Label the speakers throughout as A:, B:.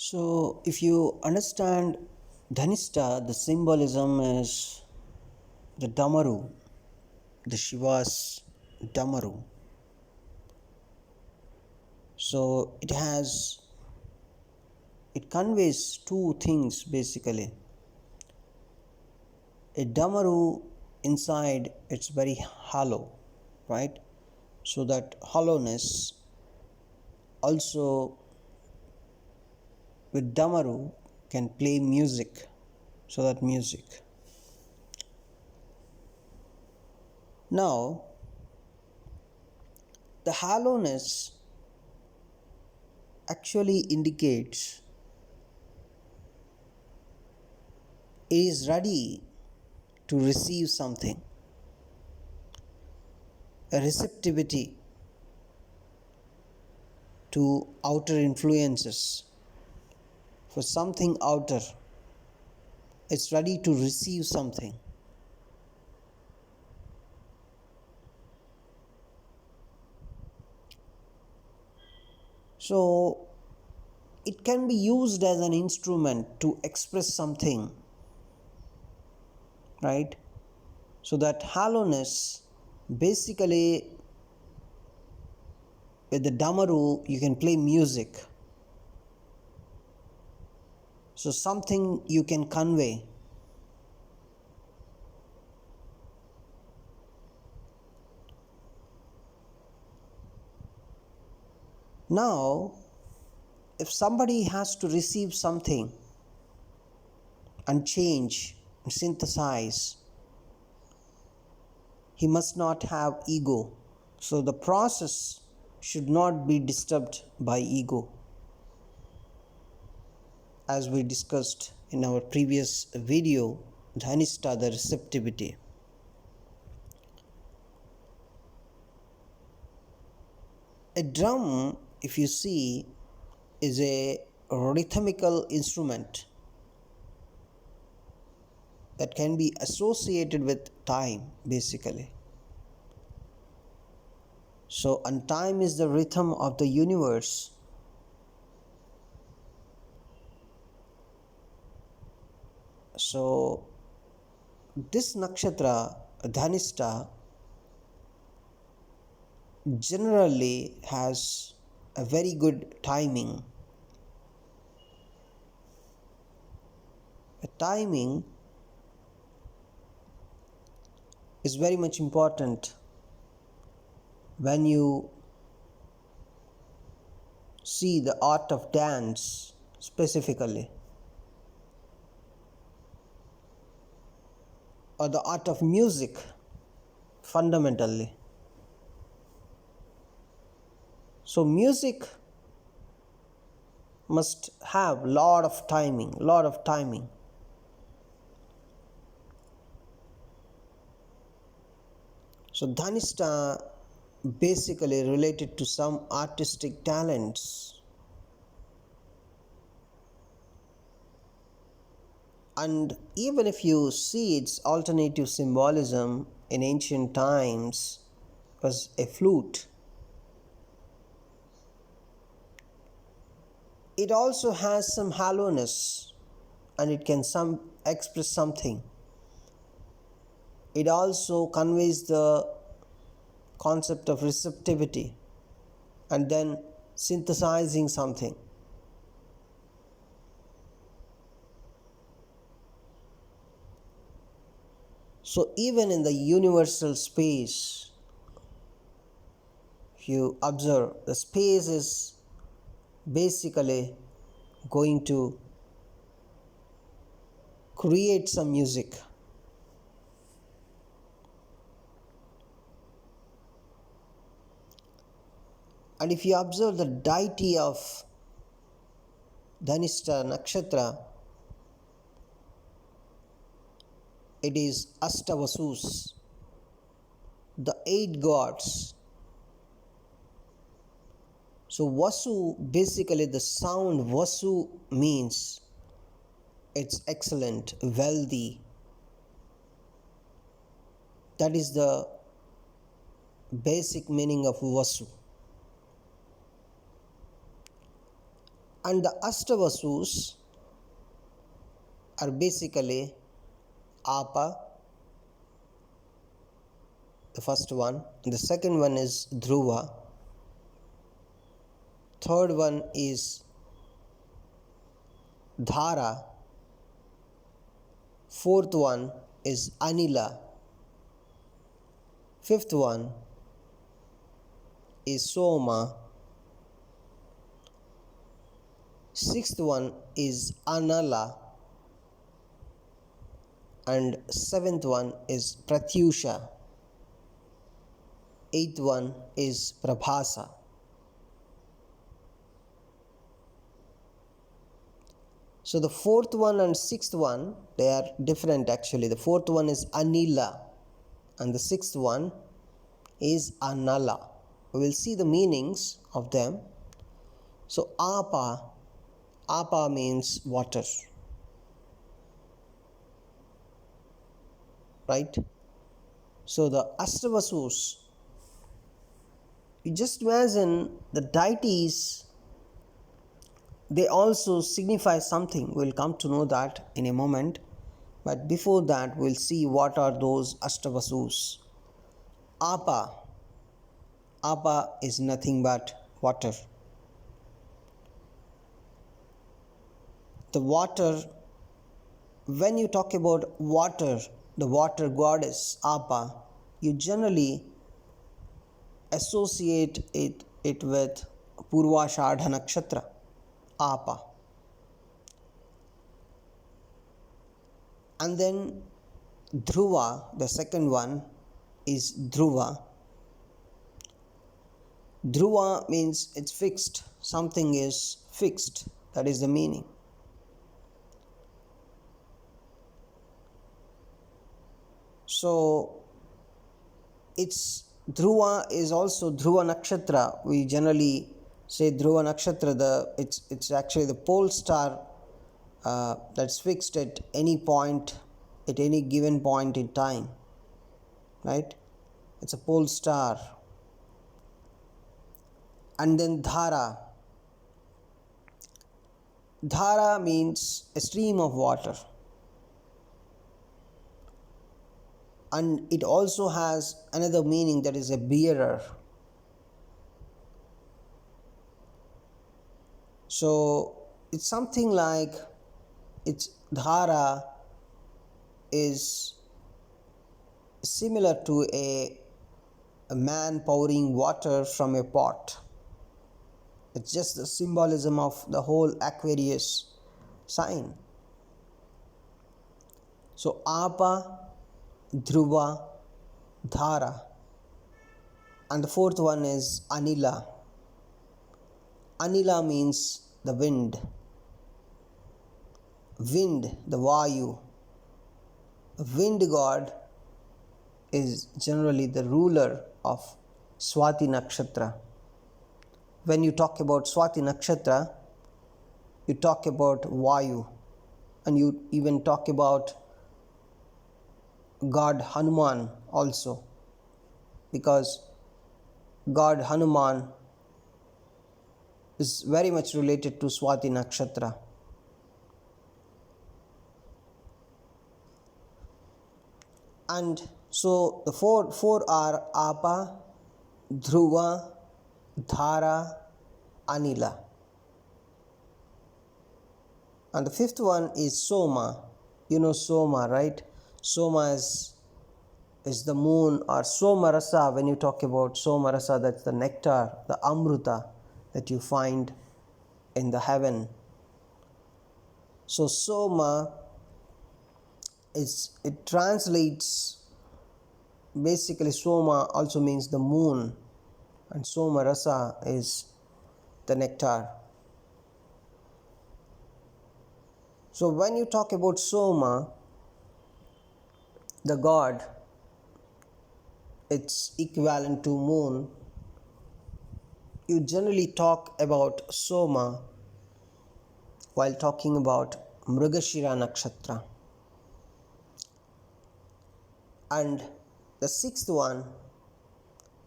A: So, if you understand Dhanishta, the symbolism is the Damaru, the Shiva's Damaru. So, it conveys two things basically. A Damaru inside it's very hollow, right? So, that hollowness also with Damaru can play music. So, that music. Now, the hollowness actually indicates it is ready to receive something, a receptivity to outer influences, for something outer. It's ready to receive something. So, it can be used as an instrument to express something, right? So, that hollowness basically with the Damaru you can play music. So, something you can convey. Now, if somebody has to receive something and change and synthesize, he must not have ego. So, the process should not be disturbed by ego, as we discussed in our previous video, Dhanishta, the receptivity. A drum, if you see, is a rhythmical instrument that can be associated with time basically. So, and time is the rhythm of the universe. So, this nakshatra, Dhanishta, generally has a very good timing. The timing is very much important when you see the art of dance specifically, or the art of music fundamentally. So, music must have lot of timing. So, Dhanishta basically related to some artistic talents, and even if you see its alternative symbolism in ancient times was a flute, it also has some hollowness and it can express something. It also conveys the concept of receptivity and then synthesizing something. So, even in the universal space, if you observe, the space is basically going to create some music. And if you observe the deity of Dhanishta Nakshatra, it is Ashta vasus, the 8 gods. So, Vasu, basically the sound Vasu means it's excellent, wealthy. That is the basic meaning of Vasu. And the Ashta vasus are basically Apa, the first one, and the second one is Dhruva, third one is Dhara, fourth one is Anila, fifth one is Soma, sixth one is Anala, and seventh one is Pratyusha, eighth one is Prabhasa. So the fourth one and sixth one, they are different actually. The fourth one is Anila and the sixth one is Anala. We will see the meanings of them. So Apa means water, right? So the Astavasus, you just imagine the deities, they also signify something. We'll come to know that in a moment. But before that, we'll see what are those Astavasus. Apa is nothing but water. The water, when you talk about water, the water goddess Apa, you generally associate it with Purvashadha Nakshatra, Apa. And then Dhruva, the second one is Dhruva. Dhruva means it's fixed. Something is fixed. That is the meaning. So it's Dhruva is also Dhruva Nakshatra. We generally say Dhruva Nakshatra. It's actually the pole star that's fixed at any point, at any given point in time, right? It's a pole star. And then Dhara. Dhara means a stream of water. And it also has another meaning, that is a bearer. So it's something like, its Dhara is similar to a man pouring water from a pot. It's just the symbolism of the whole Aquarius sign. So Apa, Dhruva, Dhara, and the fourth one is Anila. Anila means the wind. Wind, the Vayu. The wind god is generally the ruler of Swati Nakshatra. When you talk about Swati Nakshatra, you talk about Vayu, and you even talk about God Hanuman also, because God Hanuman is very much related to Swati Nakshatra. And so the four are Apa, Dhruva, Dhara, Anila. And the fifth one is Soma. You know Soma, right? Soma is the moon, or Somarasa. When you talk about Somarasa, that's the nectar, the Amruta that you find in the heaven. So Soma it translates, basically Soma also means the moon, and Somarasa is the nectar. So when you talk about Soma, the god, it's equivalent to moon. You generally talk about Soma while talking about Mrigashira Nakshatra. And the sixth one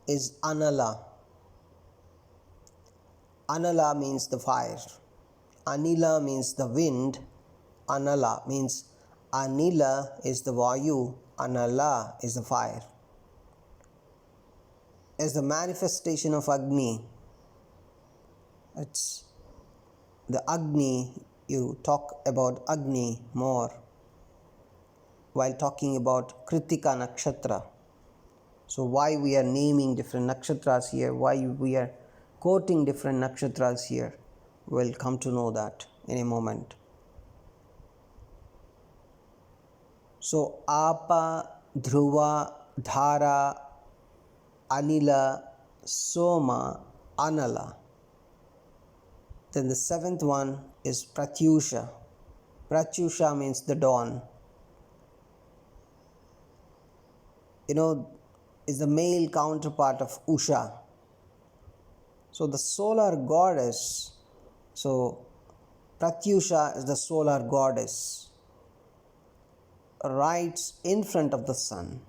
A: is Anala. Anala means the fire. Anila means the wind. Anala means Anila is the Vayu, Anala is the fire. Is the manifestation of Agni. It's the Agni, you talk about Agni more while talking about Kritika Nakshatra. So why we are naming different nakshatras here, why we are quoting different nakshatras here, we'll come to know that in a moment. So Apa, Dhruva, Dhara, Anila, Soma, Anala. Then the seventh one is Pratyusha. Pratyusha means the dawn. Is the male counterpart of Usha. So the solar goddess, so Pratyusha is the solar goddess, right in front of the sun.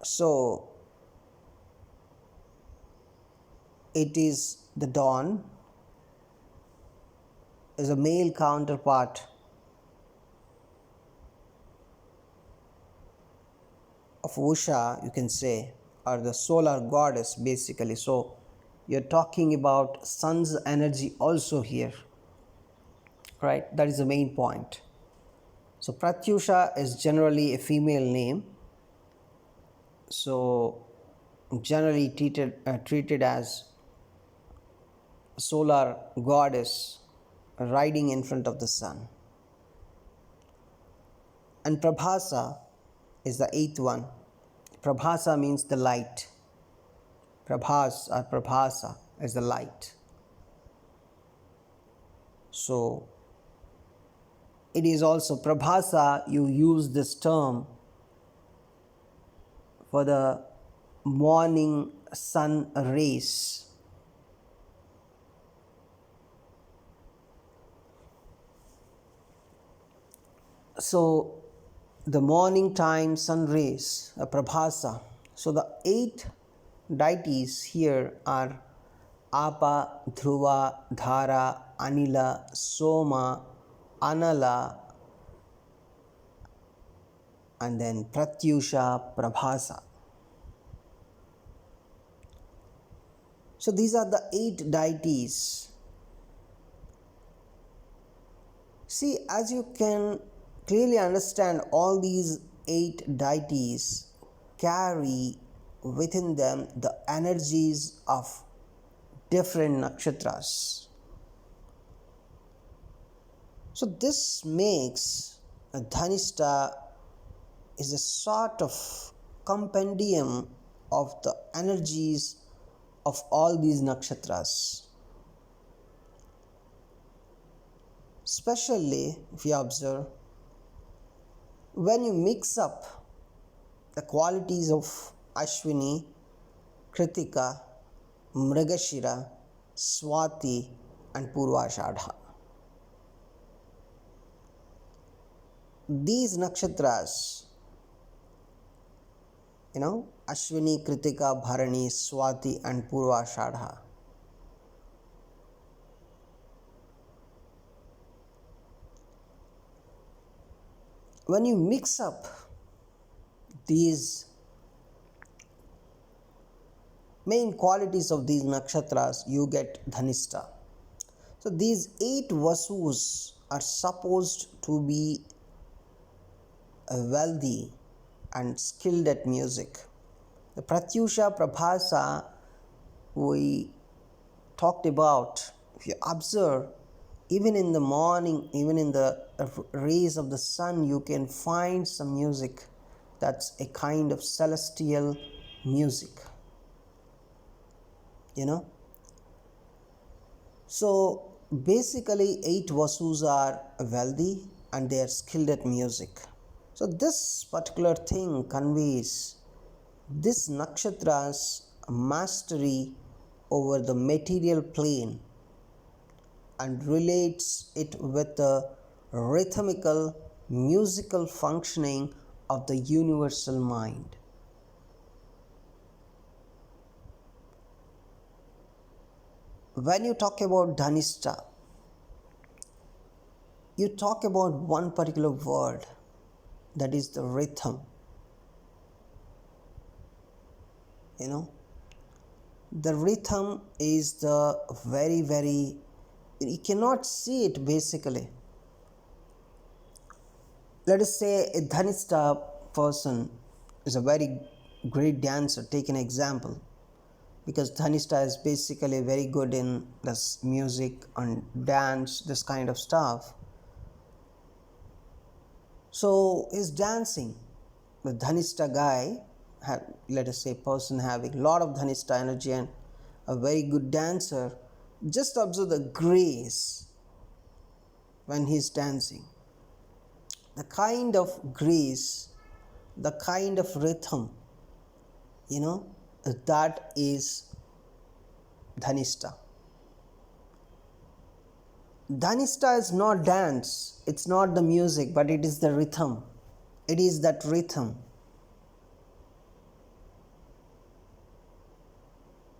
A: So it is the dawn, is a male counterpart of Usha, you can say, or the solar goddess basically. So you're talking about sun's energy also here, right? That is the main point. So Pratyusha is generally a female name, so generally treated as solar goddess riding in front of the sun. And Prabhasa is the eighth one. Prabhasa means the light. Prabhas or Prabhasa is the light. So it is also Prabhasa, you use this term for the morning sun rays. So the morning time sun rays, a Prabhasa. So the 8 deities here are Apa, Dhruva, Dhara, Anila, Soma, Anala, and then Pratyusha, Prabhasa. So these are the 8 deities. See, as you can clearly understand, all these 8 deities carry within them the energies of different nakshatras. So this makes a Dhanishta is a sort of compendium of the energies of all these nakshatras. Especially if you observe, when you mix up the qualities of Ashwini, Kritika, Mrigashira, Swati and Purvashadha, these nakshatras, Ashwini, Kritika, Bharani, Swati and Purvashadha, when you mix up these main qualities of these nakshatras, you get Dhanishta. So these 8 vasus are supposed to be wealthy and skilled at music. The Pratyusha, Prabhasa we talked about, if you observe, even in the morning, even in the rays of the sun, you can find some music that's a kind of celestial music. So basically 8 vasus are wealthy and they are skilled at music. So this particular thing conveys this nakshatra's mastery over the material plane and relates it with the rhythmical, musical functioning of the universal mind. when you talk about Dhanishta, you talk about one particular word, that is the rhythm. You know, the rhythm is the very, very, you cannot see it basically. Let us say a Dhanishta person is a very great dancer, take an example, because Dhanishta is basically very good in this music and dance, this kind of stuff. So he's dancing. The Dhanishta guy, let us say person having a lot of Dhanishta energy and a very good dancer, just observe the grace when he's dancing. The kind of grace, the kind of rhythm, you know, that is Dhanishta. Dhanishta is not dance, it's not the music, but it is the rhythm. It is that rhythm.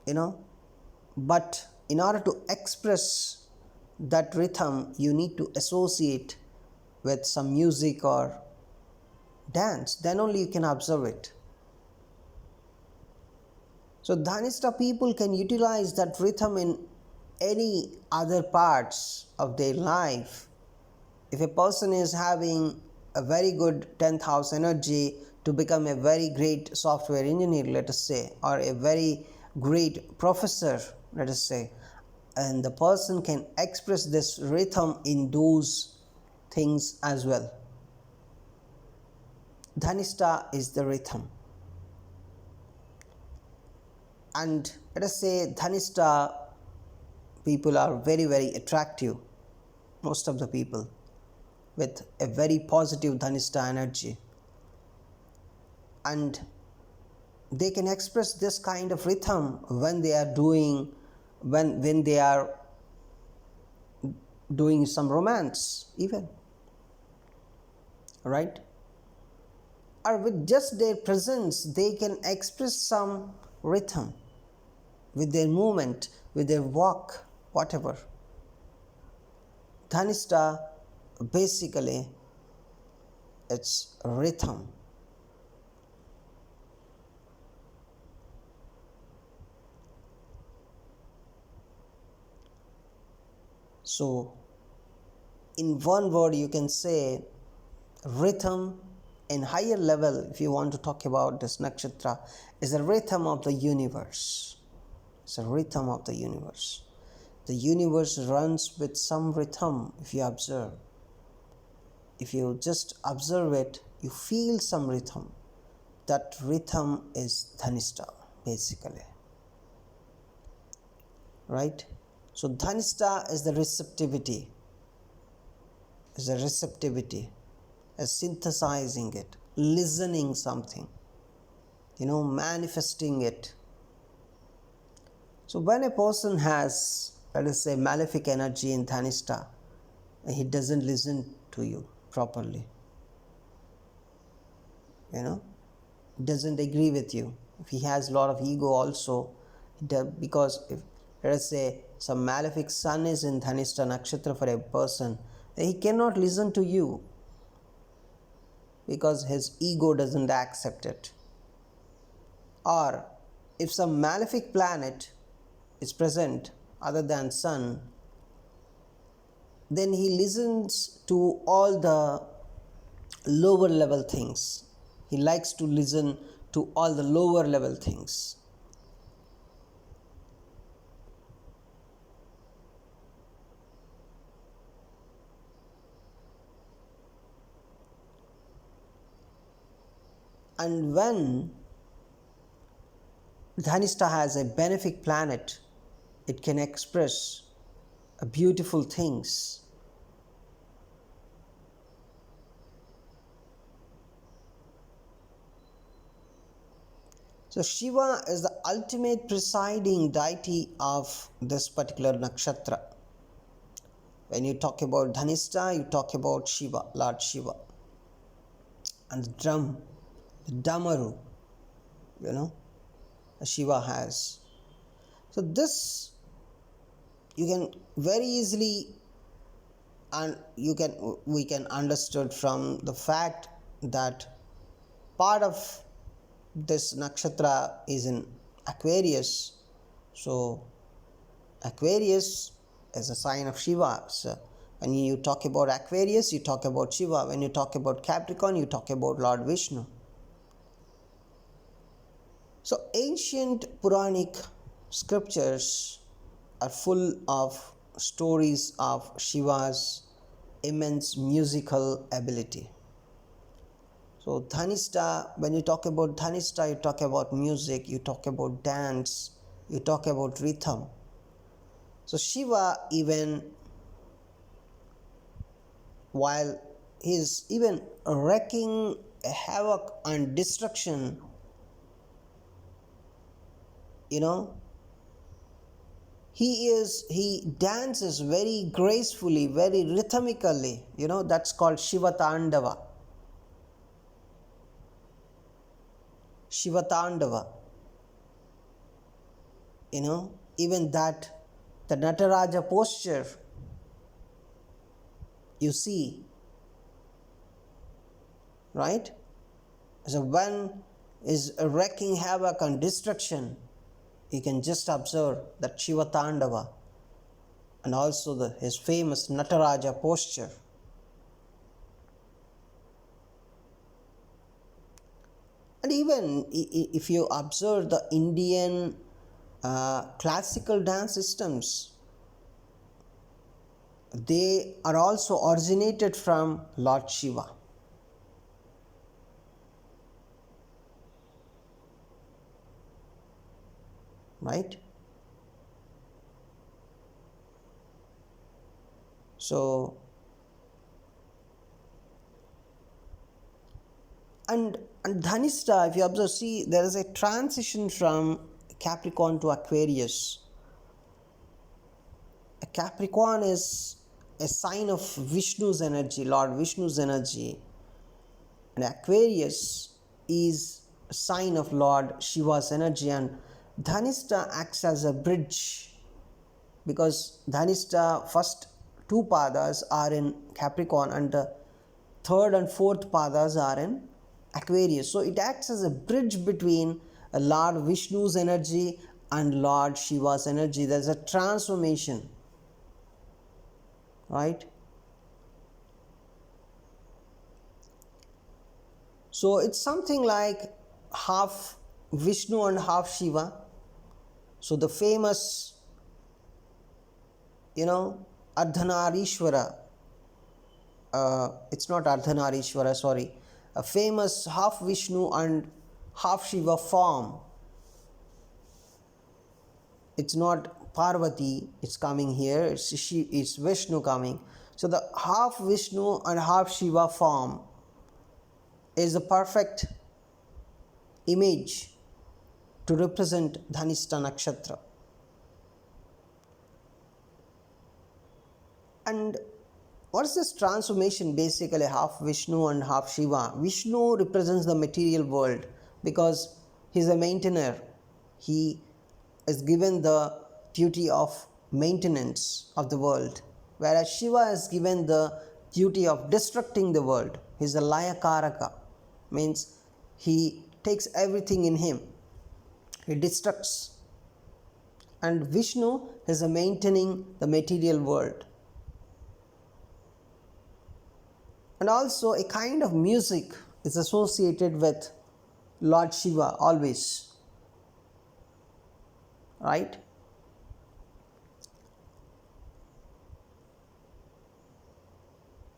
A: You know, but in order to express that rhythm, you need to associate with some music or dance, then only you can observe it. So Dhanishta people can utilize that rhythm in any other parts of their life. If a person is having a very good 10th house energy to become a very great software engineer, let us say, or a very great professor, let us say, and the person can express this rhythm in those things as well. Dhanishta is the rhythm. And let us say Dhanishta people are very, very attractive, most of the people with a very positive Dhanishta energy, and they can express this kind of rhythm when they are doing when they are doing some romance even, right? Or with just their presence they can express some rhythm with their movement, with their walk, whatever. Dhanishta basically it's rhythm. So in one word you can say rhythm in higher level. If you want to talk about this nakshatra, is a rhythm of the universe. It's a rhythm of the universe. The universe runs with some rhythm. If you observe, if you just observe it, you feel some rhythm. That rhythm is Dhanishta basically, right? So Dhanishta is the receptivity, is synthesizing it, listening something, manifesting it. So when a person has, let us say, malefic energy in Dhanishta, he doesn't listen to you properly, doesn't agree with you. If he has a lot of ego also, because if, let us say, some malefic sun is in Dhanishta nakshatra for a person, he cannot listen to you because his ego doesn't accept it. Or if some malefic planet is present other than sun, then he listens to all the lower level things. He likes to listen to all the lower level things. And when Dhanishta has a benefic planet, it can express beautiful things. So Shiva is the ultimate presiding deity of this particular nakshatra. When you talk about Dhanishta, you talk about Shiva, Lord Shiva. And the drum, the damaru, Shiva has. So this you can very easily, and we can understood from the fact that part of this nakshatra is in Aquarius. So Aquarius is a sign of Shiva. So when you talk about Aquarius, you talk about Shiva. When you talk about Capricorn, you talk about Lord Vishnu. So ancient Puranic scriptures are full of stories of Shiva's immense musical ability. So Dhanishta, when you talk about Dhanishta, you talk about music, you talk about dance, you talk about rhythm. So Shiva, even while he is even wreaking havoc and destruction, you know, he dances very gracefully, very rhythmically, that's called Shiva Tandava. Shiva Tandava, even that, the Nataraja posture, you see, right? So when is wreaking havoc and destruction, you can just observe that Shiva Tandava and also his famous Nataraja posture. And even if you observe the Indian classical dance systems, they are also originated from Lord Shiva. Right? So, and Dhanishta, if you observe, see, there is a transition from Capricorn to Aquarius. A Capricorn is a sign of Vishnu's energy, Lord Vishnu's energy, and Aquarius is a sign of Lord Shiva's energy, and Dhanishta acts as a bridge, because Dhanishta first two padas are in Capricorn and the third and fourth padas are in Aquarius. So it acts as a bridge between Lord Vishnu's energy and Lord Shiva's energy. There's a transformation, right? So it's something like half Vishnu and half Shiva. So the famous, Ardhanarishwara, it's not Ardhanarishwara, sorry, a famous half Vishnu and half Shiva form. It's not Parvati, it's coming here, it's Vishnu coming. So the half Vishnu and half Shiva form is a perfect image to represent Dhanishta Nakshatra. And what is this transformation? Basically, half Vishnu and half Shiva. Vishnu represents the material world because he is a maintainer. He is given the duty of maintenance of the world, whereas Shiva is given the duty of destructing the world. He is a Laya Karaka, means he takes everything in him, he destructs. And Vishnu is a maintaining the material world. And also a kind of music is associated with Lord Shiva always, right?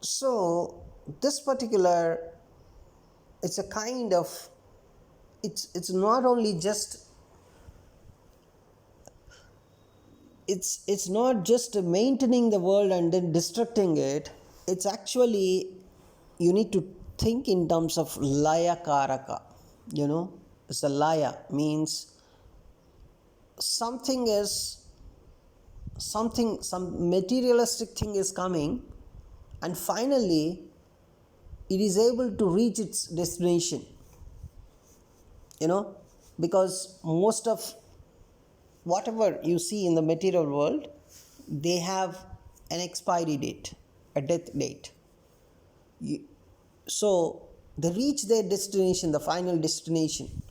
A: So this particular, it's a kind of, it's not only just, it's not just maintaining the world and then destructing it. It's actually, you need to think in terms of Laya Karaka. It's a Laya means some materialistic thing is coming, and finally it is able to reach its destination. Because most of whatever you see in the material world, they have an expiry date, a death date. So they reach their destination, the final destination.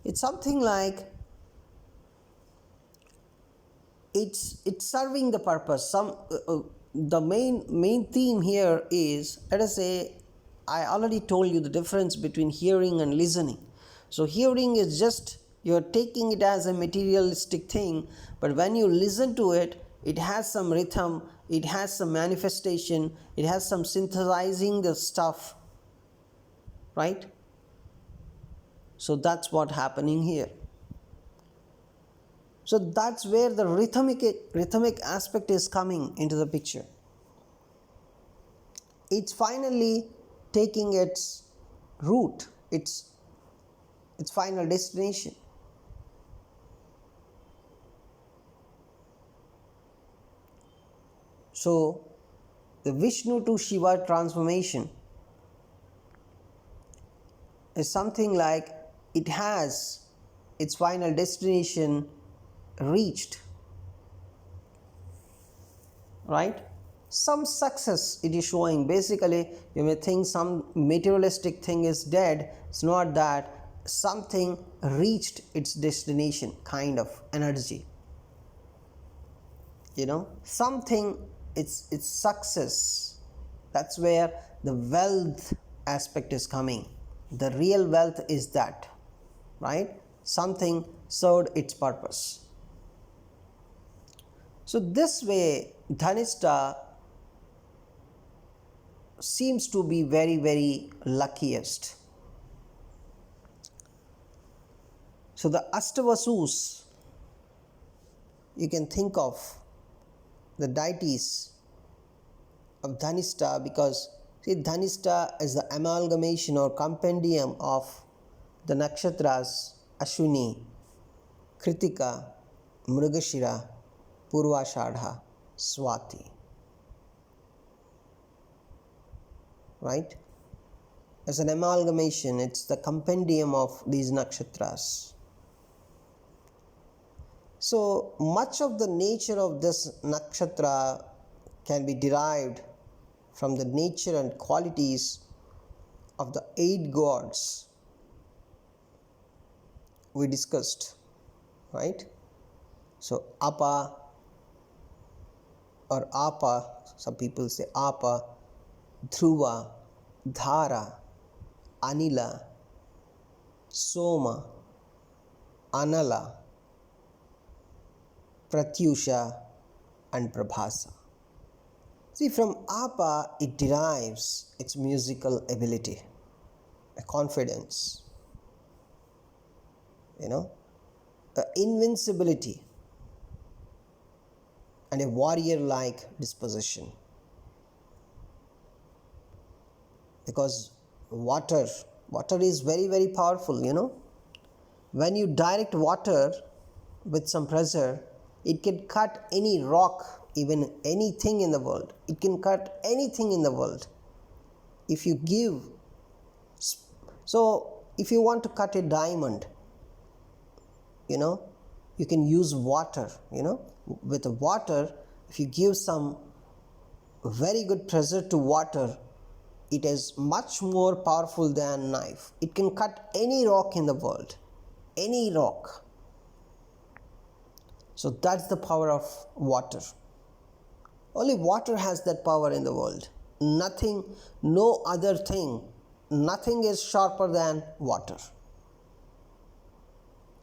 A: It's something like it's serving the purpose. The main theme here is, let us say, I already told you the difference between hearing and listening. So hearing is just you're taking it as a materialistic thing, but when you listen to it, it has some rhythm, it has some manifestation, it has some synthesizing the stuff, right? So that's what happening here. So that's where the rhythmic aspect is coming into the picture. It's finally taking its route, its final destination. So the Vishnu to Shiva transformation is something like it has its final destination reached, right? Some success it is showing. Basically, you may think some materialistic thing is dead. It's not that. Something reached its destination, kind of energy, something, it's success. That's where the wealth aspect is coming. The real wealth is that, right? Something served its purpose. So this way Dhanishta seems to be very, very luckiest. So the Ashta vasus, you can think of the deities of Dhanishta, because see, Dhanishta is the amalgamation or compendium of the nakshatras Ashwini, Kritika, Mrigashira, Purvashadha, Swati. Right? As an amalgamation, it's the compendium of these nakshatras. So much of the nature of this nakshatra can be derived from the nature and qualities of the 8 gods we discussed, right? So Apa or Apa, some people say Apa, Dhruva, Dhara, Anila, Soma, Anala, Pratyusha and Prabhasa. See, from Apa it derives its musical ability, a confidence, the invincibility and a warrior-like disposition. Because water is very, very powerful, When you direct water with some pressure, it can cut any rock, even anything in the world. It can cut anything in the world. If you give, so if you want to cut a diamond, you can use water, with the water, if you give some very good pressure to water, it is much more powerful than knife. It can cut any rock in the world, any rock. So that's the power of water. Only water has that power in the world. Nothing, no other thing, nothing is sharper than water.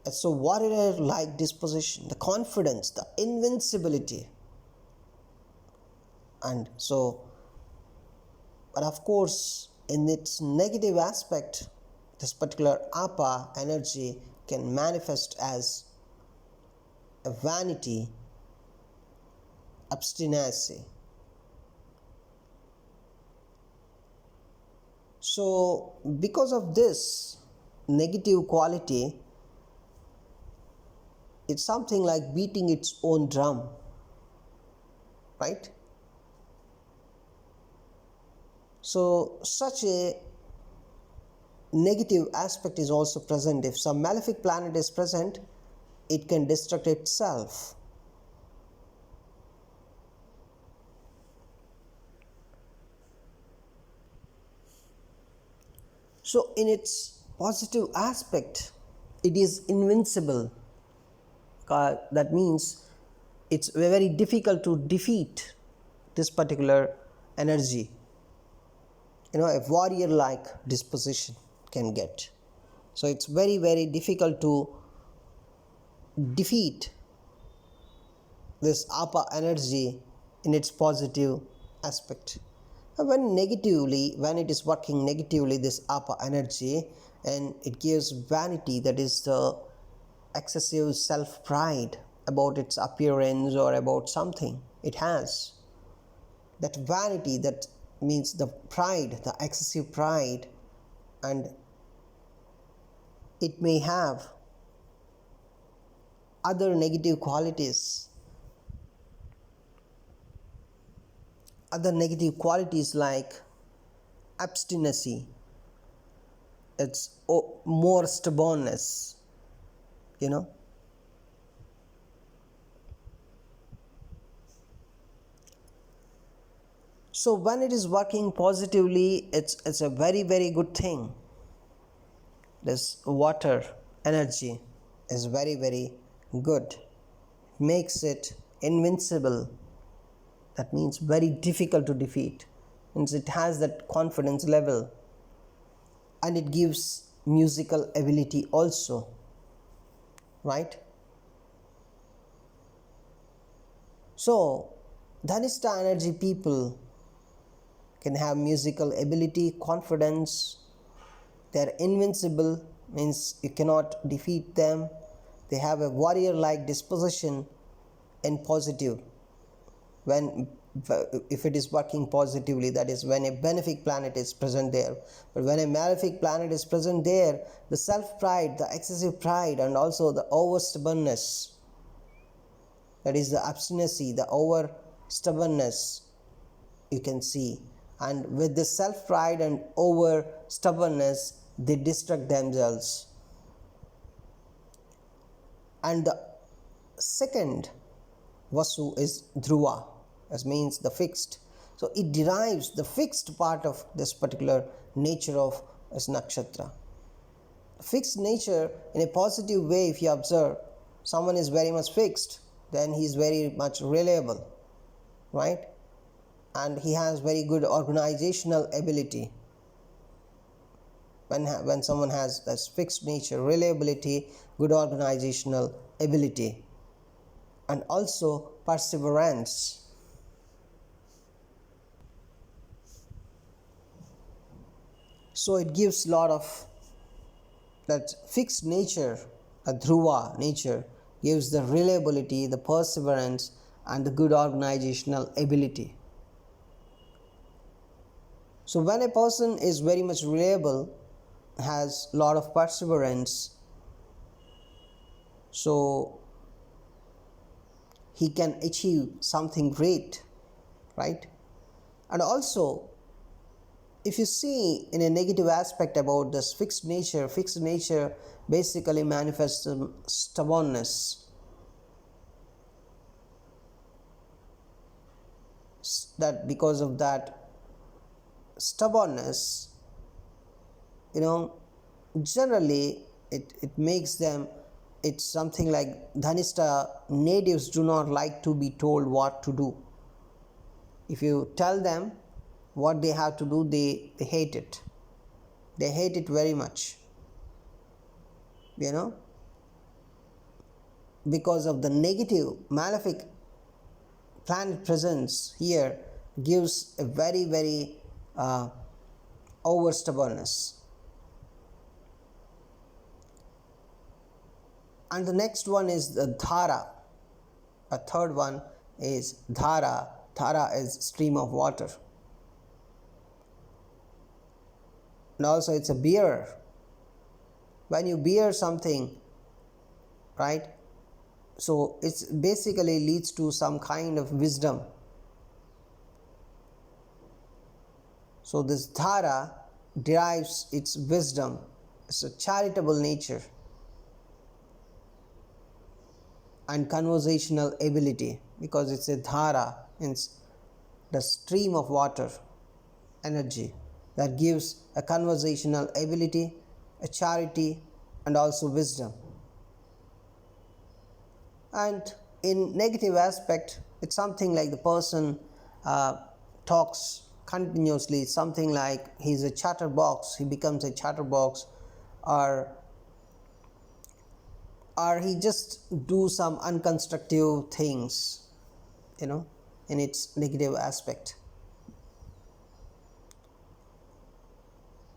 A: And so warrior-like disposition, the confidence, the invincibility. And so, but of course, in its negative aspect, this particular Apa energy can manifest as a vanity, obstinacy. So, because of this negative quality, it's something like beating its own drum, right? So such a negative aspect is also present. If some malefic planet is present, it can destruct itself. So in its positive aspect, it is invincible. That means it's very difficult to defeat this particular energy. A warrior like disposition can get. So it's very difficult to defeat this apa energy in its positive aspect. When it is working negatively, this apa energy, and it gives vanity, that is the excessive self pride about its appearance or about something it has. That vanity, that means the pride, the excessive pride, and it may have other negative qualities. Other negative qualities like obstinacy, it's more stubbornness, So when it is working positively, it's a very good thing. This water energy is very good. It makes it invincible. That means very difficult to defeat. Means it has that confidence level, and it gives musical ability also, right? So Dhanishta energy people can have musical ability, confidence. They are invincible, means you cannot defeat them. They have a warrior like disposition and positive. If it is working positively, that is when a benefic planet is present there. But when a malefic planet is present there, the self pride, the excessive pride, and also the over stubbornness, that is the obstinacy, the over stubbornness, you can see. And with this self pride and over stubbornness, they destruct themselves. And the second vasu is dhruva, as means the fixed. So it derives the fixed part of this particular nature of this nakshatra. Fixed nature in a positive way, if you observe, someone is very much fixed, then he is very much reliable, right? And he has very good organizational ability. When someone has this fixed nature, reliability, good organizational ability, and also perseverance. So it gives a lot of that fixed nature, a dhruva nature, gives the reliability, the perseverance, and the good organizational ability. So when a person is very much reliable, has a lot of perseverance, so he can achieve something great, right? And also, if you see in a negative aspect about this fixed nature basically manifests stubbornness. That because of that stubbornness, generally it makes them, it's something like Dhanishta natives do not like to be told what to do. If you tell them what they have to do, they hate it. They hate it very much, because of the negative malefic planet presence here gives a very over stubbornness. And the next one is the dhara. A third one is dhara. Dhara is stream of water. And also it's a bearer. When you bear something, right, so it's basically leads to some kind of wisdom. So this dhara derives its wisdom. It's a charitable nature and conversational ability, because it's a dhara, means the stream of water energy. that gives a conversational ability, a charity, and also wisdom. And in negative aspect, it's something like the person talks continuously, something like he's a chatterbox, he becomes a chatterbox, or he just do some unconstructive things, in its negative aspect.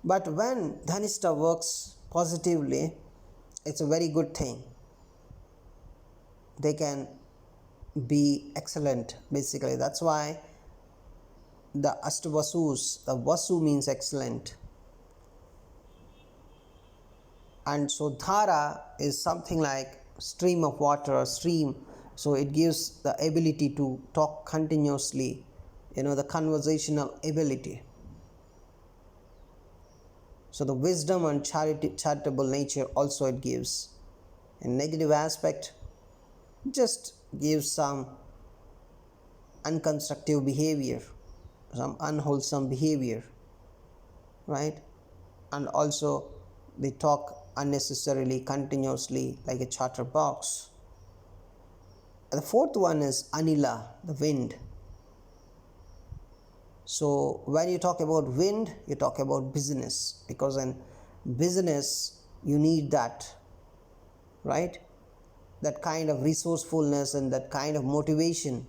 A: But when Dhanishta works positively, it's a very good thing. They can be excellent, basically. That's why the Ashta vasus, the vasu means excellent. And so dhara is something like stream of water, stream. So it gives the ability to talk continuously, the conversational ability. So the wisdom and charitable nature also it gives. In negative aspect, just gives some unconstructive behavior, some unwholesome behavior, right? And also they talk unnecessarily, continuously, like a chatterbox. The fourth one is anila, the wind. So when you talk about wind, you talk about business, because in business you need that, right? That kind of resourcefulness and that kind of motivation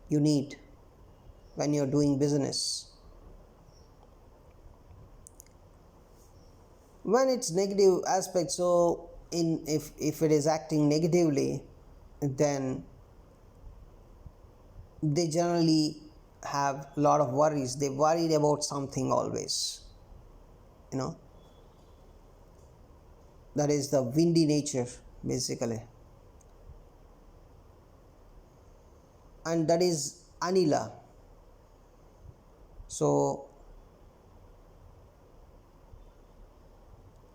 A: you need when you're doing business. When it's negative aspect, so if it is acting negatively, then they generally have a lot of worries. They worried about something always, that is the windy nature, basically. And that is anila. So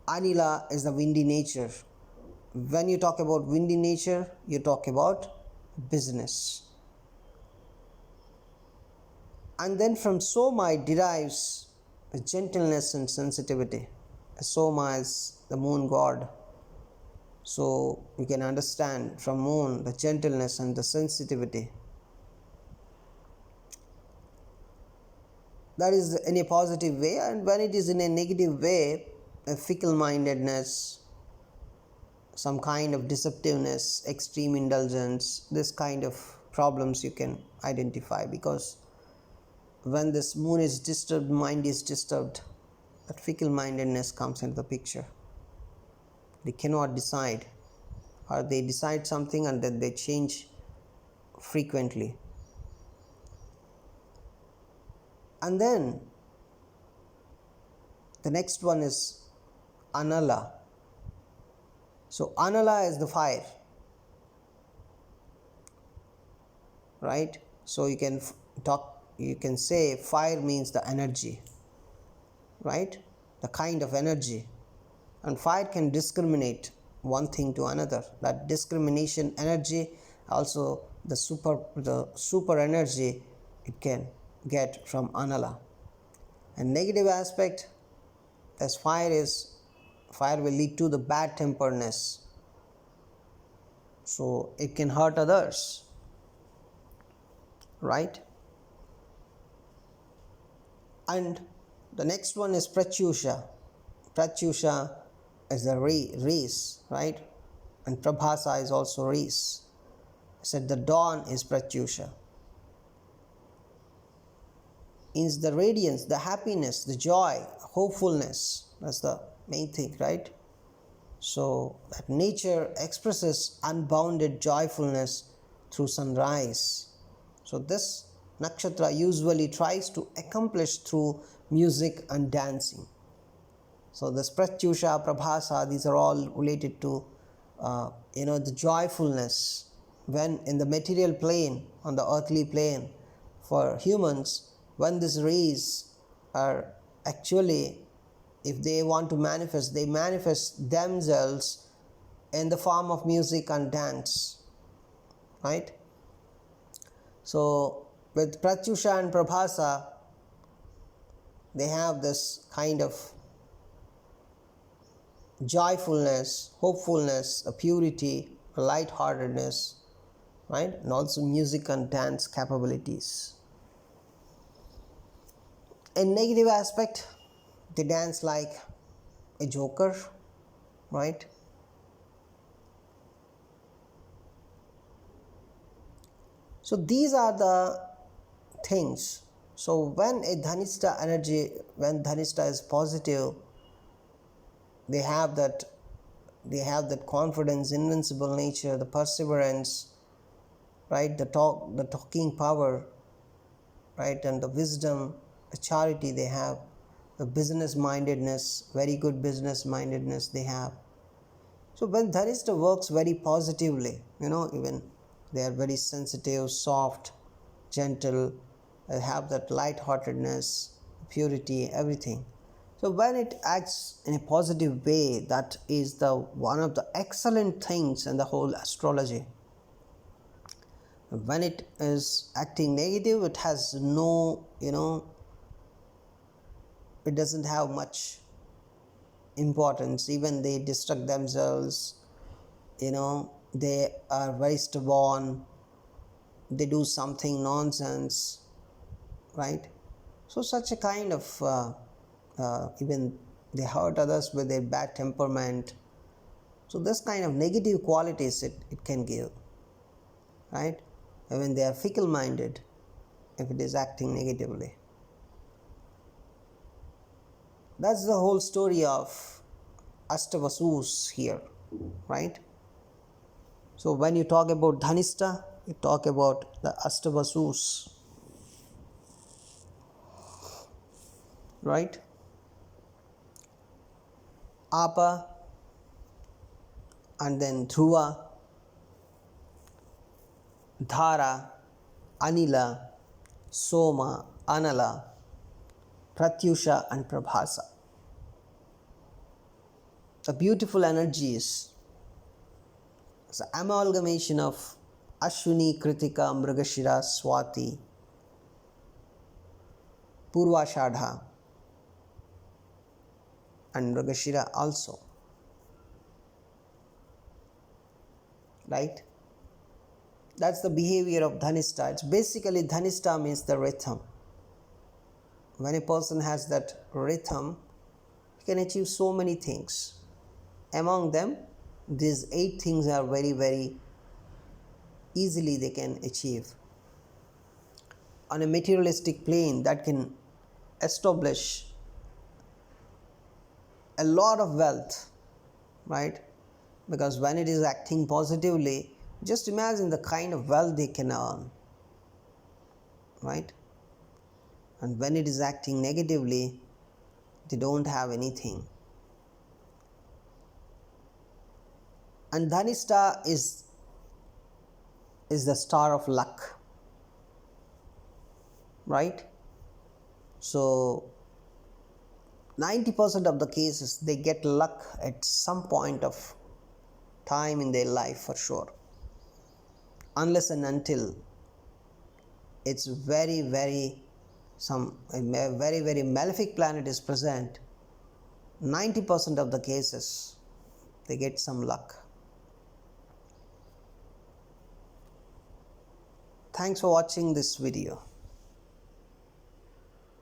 A: anila is the windy nature. When you talk about windy nature, you talk about business. And then from Soma it derives gentleness and sensitivity. Soma is the moon god. So you can understand from moon the gentleness and the sensitivity. That is in a positive way. And when it is in a negative way, a fickle-mindedness, some kind of deceptiveness, extreme indulgence, this kind of problems you can identify, because when this moon is disturbed, mind is disturbed, that fickle-mindedness comes into the picture. They cannot decide, or they decide something and then they change frequently. And then the next one is anala. So anala is the fire, right? So you can say fire means the energy, right? The kind of energy. And fire can discriminate one thing to another. That discrimination energy, also the super energy, it can get from anala. And negative aspect, as fire will lead to the bad temperedness. So it can hurt others, right? And the next one is pratyusha. Pratyusha is the race, right? And prabhasa is also race. I said the dawn is pratyusha. Means the radiance, the happiness, the joy, hopefulness. That's the main thing, right? So that nature expresses unbounded joyfulness through sunrise. So this nakshatra usually tries to accomplish through music and dancing. So this pratyusha, prabhasa, these are all related to the joyfulness. When in the material plane, on the earthly plane, for humans, when these rays are actually, if they want to manifest, they manifest themselves in the form of music and dance, right? So with pratyusha and prabhasa, they have this kind of joyfulness, hopefulness, a purity, a lightheartedness, right? And also music and dance capabilities. In negative aspect, they dance like a joker, right? So these are the things. So when a Dhanishta energy, when Dhanishta is positive, they have that confidence, invincible nature, the perseverance, right? The talking power, right? And the wisdom, the charity they have, the business mindedness, very good business mindedness they have. So when Dhanishta works very positively, even they are very sensitive, soft, gentle, they have that lightheartedness, purity, everything. So when it acts in a positive way, that is the one of the excellent things in the whole astrology. When it is acting negative, it has no, it doesn't have much importance. Even they destruct themselves, they are very stubborn, they do something nonsense, right? So such a kind of even they hurt others with their bad temperament. So this kind of negative qualities it can give, right? When they are fickle minded, if it is acting negatively. That's the whole story of Ashta vasus here, right? So when you talk about Dhanishta, you talk about the Ashta vasus, right? Apa, and then Dhruva, Dhara, Anila, Soma, Anala, Pratyusha, and Prabhasa. The beautiful energies, it's an amalgamation of Ashwini, Kritika, Mrigashira, Swati, Purvashadha, and Mrigashira also, right? That's the behavior of Dhanishta. It's basically, Dhanishta means the rhythm. When a person has that rhythm, he can achieve so many things. Among them, these 8 things are very, very easily they can achieve. On a materialistic plane, that can establish a lot of wealth, right? Because when it is acting positively, just imagine the kind of wealth they can earn, right? And when it is acting negatively, they don't have anything. And Dhanishta is the star of luck, right? So 90% of the cases they get luck at some point of time in their life for sure, unless and until it's very, very a very, very malefic planet is present. 90% of the cases they get some luck. Thanks for watching this video.